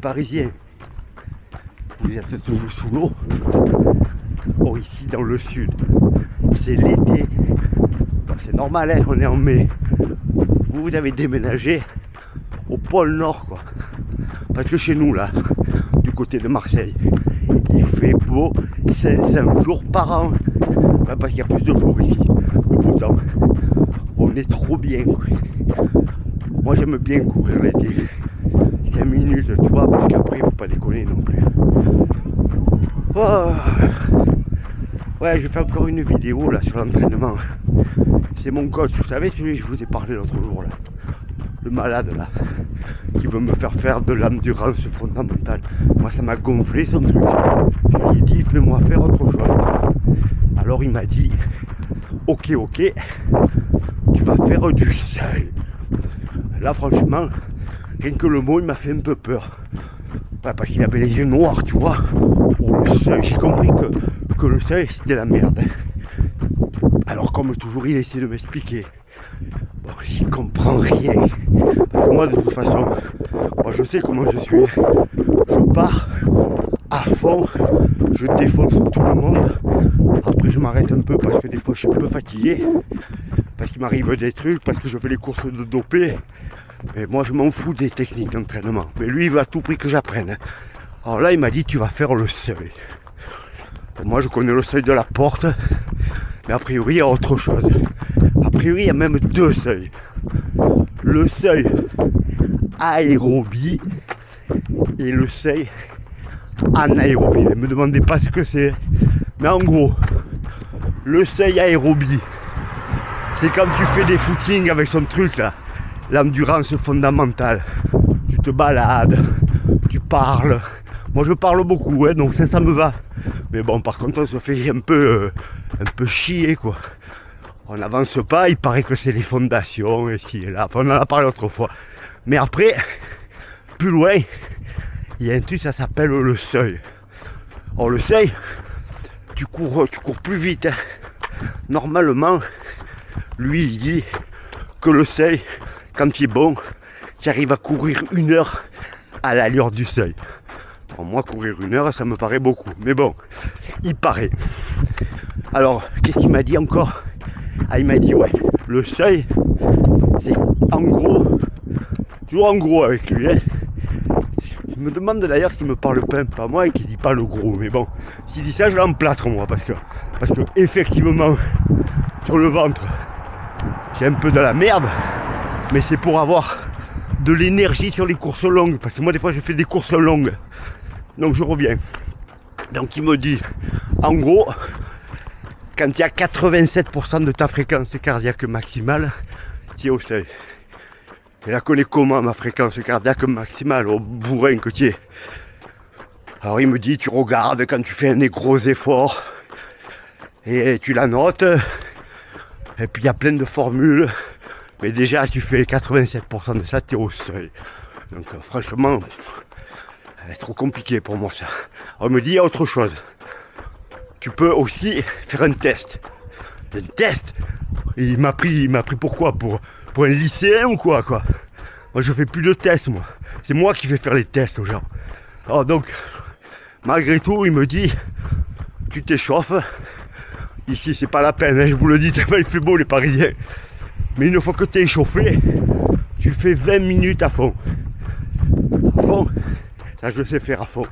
Parisiens, vous êtes toujours sous l'eau. Or ici dans le sud, c'est l'été. Bon, c'est normal, hein, on est en mai. Vous avez déménagé au pôle Nord, quoi. Parce que chez nous, là, du côté de Marseille, il fait beau 500 jours par an. Ouais, parce qu'il y a plus de jours ici, de beau temps. On est trop bien, quoi. Moi, j'aime bien courir l'été. 5 minutes, tu vois, parce qu'après, il ne faut pas déconner non plus. Oh. Ouais, je fais encore une vidéo, là, sur l'entraînement. C'est mon coach, vous savez, celui que je vous ai parlé l'autre jour, là. Le malade, là, qui veut me faire de l'endurance fondamentale. Moi, ça m'a gonflé, son truc. Je lui ai dit, fais-moi faire autre chose. Alors, il m'a dit, ok, tu vas faire du seuil. Là, franchement, rien que le mot, il m'a fait un peu peur. Ouais, parce qu'il avait les yeux noirs, tu vois. Pour le seuil, j'ai compris que le seuil, c'était la merde. Alors, comme toujours, il essaie de m'expliquer. Bon, j'y comprends rien. Parce que moi, de toute façon, moi, je sais comment je suis. Je pars à fond, je défonce tout le monde. Après, je m'arrête un peu parce que des fois, je suis un peu fatigué. Parce qu'il m'arrive des trucs, parce que je fais les courses de dopé. Mais moi, je m'en fous des techniques d'entraînement. Mais lui, il veut à tout prix que j'apprenne. Alors là, il m'a dit, tu vas faire le seuil. Moi, je connais le seuil de la porte. Mais a priori, il y a autre chose. A priori, il y a même deux seuils. Le seuil aérobie et le seuil anaérobie. Ne me demandez pas ce que c'est. Mais en gros, le seuil aérobie, c'est quand tu fais des footings avec son truc là. L'endurance fondamentale. Tu te balades, tu parles. Moi je parle beaucoup, hein, donc ça me va. Mais bon, par contre, on se fait un peu chier, quoi. On n'avance pas, il paraît que c'est les fondations, ici et là. Enfin, on en a parlé l'autre fois. Mais après, plus loin, il y a un truc, ça s'appelle le seuil. Or, le seuil, tu cours plus vite. Hein. Normalement, lui, il dit que le seuil, quand il est bon, tu arrives à courir 1 heure à l'allure du seuil. Pour moi, courir 1 heure, ça me paraît beaucoup. Mais bon, il paraît. Alors, qu'est-ce qu'il m'a dit encore? Ah, il m'a dit, ouais, le seuil, c'est en gros, toujours en gros avec lui. Hein. Je me demande d'ailleurs s'il me parle pas moi et qu'il dit pas le gros. Mais bon, s'il dit ça, je l'emplâtre moi. Parce que effectivement, sur le ventre, j'ai un peu de la merde. Mais c'est pour avoir de l'énergie sur les courses longues. Parce que moi, des fois, je fais des courses longues. Donc, je reviens. Donc, il me dit, en gros, quand il y a 87% de ta fréquence cardiaque maximale, tu es au seuil. Et la connais comment, ma fréquence cardiaque maximale, au bourrin que tu es. Alors, il me dit, tu regardes quand tu fais des gros efforts. Et tu la notes. Et puis, il y a plein de formules. Mais déjà, si tu fais 87% de ça, tu es au seuil. Donc, franchement, c'est trop compliqué pour moi, ça. Alors, il me dit, il y a autre chose. Tu peux aussi faire un test. Un test. Et il m'a pris pourquoi? Pour un lycéen ou quoi? Moi, je fais plus de tests, moi. C'est moi qui vais faire les tests aux gens. Alors, donc, malgré tout, il me dit, tu t'échauffes. Ici, c'est pas la peine, hein, je vous le dis, tellement il fait beau, les Parisiens. Mais une fois que tu es échauffé, tu fais 20 minutes à fond. À fond, ça je sais faire à fond.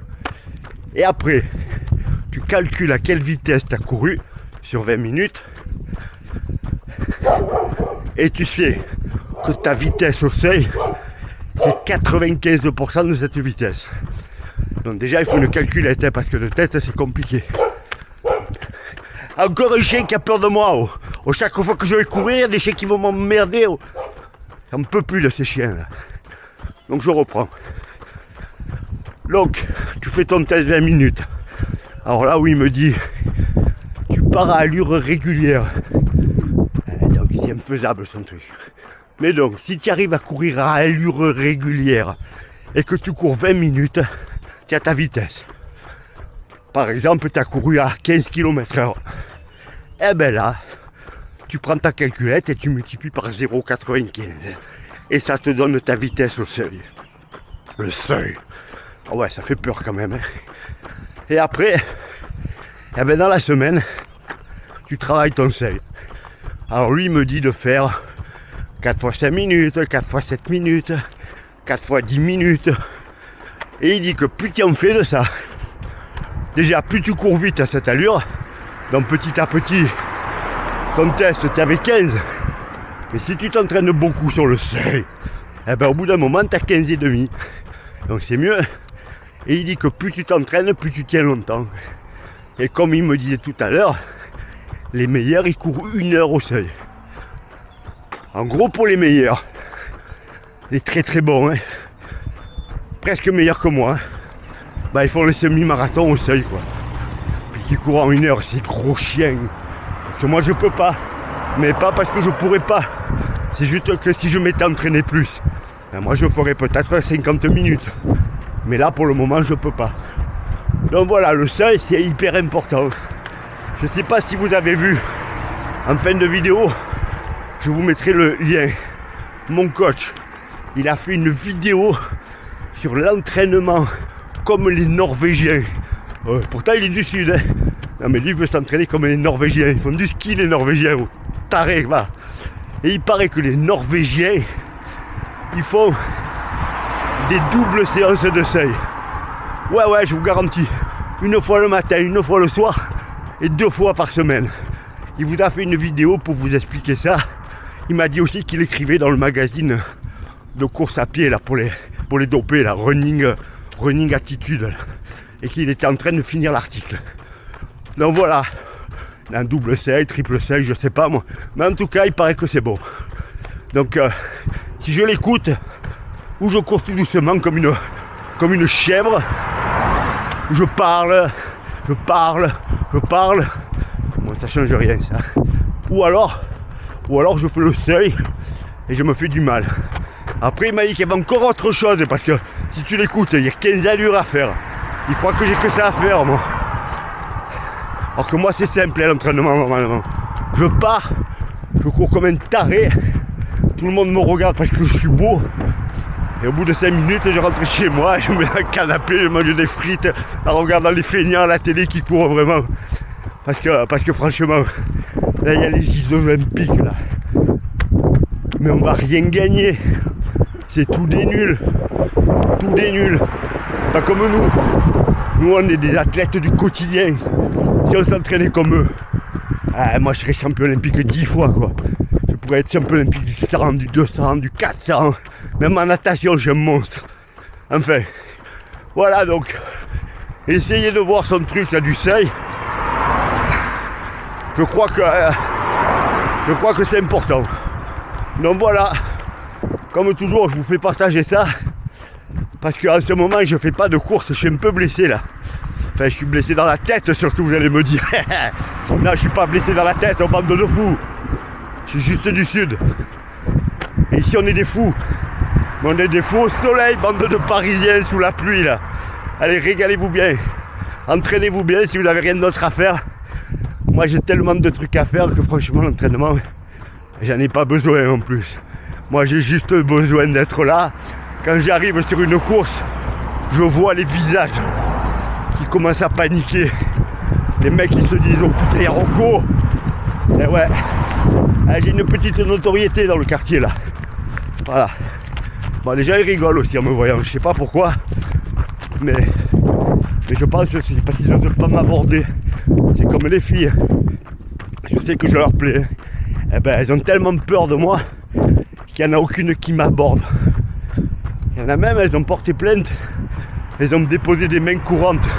Et après, tu calcules à quelle vitesse tu as couru sur 20 minutes. Et tu sais que ta vitesse au seuil, c'est 95% de cette vitesse. Donc déjà, il faut une calculette, hein, parce que de tête, c'est compliqué. Encore un chien qui a peur de moi. Oh. Chaque fois que je vais courir, il y a des chiens qui vont m'emmerder. Oh. J'en peux plus de ces chiens-là. Donc je reprends. Donc, tu fais ton test 20 minutes. Alors là où il me dit, tu pars à allure régulière. Donc c'est infaisable son truc. Mais donc, si tu arrives à courir à allure régulière et que tu cours 20 minutes, tu as ta vitesse. Par exemple, tu as couru à 15 km/h. Eh ben là, tu prends ta calculette et tu multiplies par 0,95. Et ça te donne ta vitesse au seuil. Le seuil. Ah ouais, ça fait peur quand même. Hein. Et après, eh ben dans la semaine, tu travailles ton seuil. Alors lui, il me dit de faire 4 fois 5 minutes, 4 fois 7 minutes, 4 fois 10 minutes. Et il dit que plus tu en fais de ça, déjà plus tu cours vite à cette allure, donc petit à petit, ton test, tu avais 15. Mais si tu t'entraînes beaucoup sur le seuil, eh ben au bout d'un moment, tu as 15 et demi. Donc c'est mieux. Et il dit que plus tu t'entraînes, plus tu tiens longtemps. Et comme il me disait tout à l'heure, les meilleurs, ils courent 1 heure au seuil. En gros, pour les meilleurs, les très très bons, hein, presque meilleurs que moi, hein, bah, ils font le semi-marathon au seuil, quoi. Puis qui courent en 1 heure, c'est gros chien. Parce que moi, je peux pas. Mais pas parce que je pourrais pas. C'est juste que si je m'étais entraîné plus, ben moi je ferais peut-être 50 minutes. Mais là pour le moment je peux pas. Donc voilà, le seuil c'est hyper important. Je sais pas si vous avez vu en fin de vidéo, je vous mettrai le lien. Mon coach, il a fait une vidéo sur l'entraînement comme les Norvégiens. Pourtant il est du sud, hein. Non mais lui veut s'entraîner comme les Norvégiens. Ils font du ski les Norvégiens. Taré, va. Et il paraît que les Norvégiens, ils font des doubles séances de seuil. Ouais, je vous garantis. 1 fois le matin, 1 fois le soir et 2 fois par semaine. Il vous a fait une vidéo pour vous expliquer ça. Il m'a dit aussi qu'il écrivait dans le magazine de course à pied là, pour les doper, là, running attitude. Là, et qu'il était en train de finir l'article. Donc voilà. Un double seuil, triple seuil, je sais pas moi. Mais en tout cas, il paraît que c'est bon. Donc, si je l'écoute, ou je cours tout doucement comme une chèvre, je parle, bon, ça change rien ça. Ou alors je fais le seuil et je me fais du mal. Après, il m'a dit qu'il y avait encore autre chose, parce que si tu l'écoutes, il y a 15 allures à faire. Il croit que j'ai que ça à faire, moi. Alors que moi c'est simple l'entraînement normalement. Je pars, je cours comme un taré, tout le monde me regarde parce que je suis beau. Et au bout de 5 minutes, je rentre chez moi, je me mets dans le canapé, je mange des frites en regardant les feignants à la télé qui courent vraiment. Parce que franchement, là il y a les Jeux olympiques là. Mais on va rien gagner. C'est tout des nuls. Tout des nuls. Pas comme nous. Nous on est des athlètes du quotidien. Si on s'entraînait comme eux, moi je serais champion olympique 10 fois quoi. Je pourrais être champion olympique du 100, du 200, du 400. Même en natation, je suis un monstre. Enfin, voilà donc. Essayez de voir son truc là du seuil. Je crois que c'est important. Donc voilà. Comme toujours, je vous fais partager ça. Parce qu'en ce moment, je fais pas de course. Je suis un peu blessé là. Enfin, je suis blessé dans la tête surtout, vous allez me dire. Non, je suis pas blessé dans la tête, on bande de fous. Je suis juste du sud. Et ici, on est des fous. Mais on est des fous au soleil, bande de Parisiens sous la pluie, là. Allez, régalez-vous bien. Entraînez-vous bien si vous n'avez rien d'autre à faire. Moi, j'ai tellement de trucs à faire que franchement, l'entraînement, j'en ai pas besoin en plus. Moi, j'ai juste besoin d'être là. Quand j'arrive sur une course, je vois les visages qui commencent à paniquer. Les mecs ils se disent oh putain y'a Rocco. Et ouais, j'ai une petite notoriété dans le quartier là. Voilà. Bon les gens ils rigolent aussi en me voyant, je sais pas pourquoi. Mais je pense que c'est parce qu'ils n'osent pas m'aborder. C'est comme les filles. Je sais que je leur plais. Eh ben elles ont tellement peur de moi qu'il n'y en a aucune qui m'aborde. Il y en a même, elles ont porté plainte. Elles ont déposé des mains courantes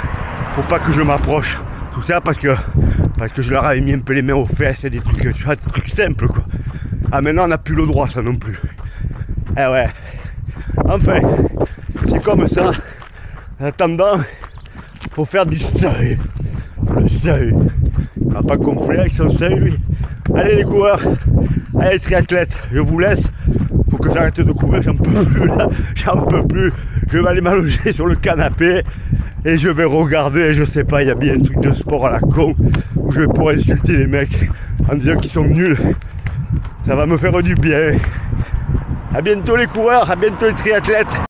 pour pas que je m'approche. Tout ça parce que je leur avais mis un peu les mains aux fesses et des trucs, tu vois, des trucs simples quoi. Ah maintenant on n'a plus le droit ça non plus. Eh ouais. Enfin, c'est comme ça. En attendant, faut faire du seuil. Le seuil. Il va pas gonfler avec son seuil lui. Allez les coureurs, allez les triathlètes, je vous laisse. Faut que j'arrête de courir, j'en peux plus là, j'en peux plus. Je vais aller m'allonger sur le canapé et je vais regarder, je sais pas, il y a bien un truc de sport à la con où je vais pouvoir insulter les mecs en disant qu'ils sont nuls. Ça va me faire du bien. A bientôt les coureurs, à bientôt les triathlètes.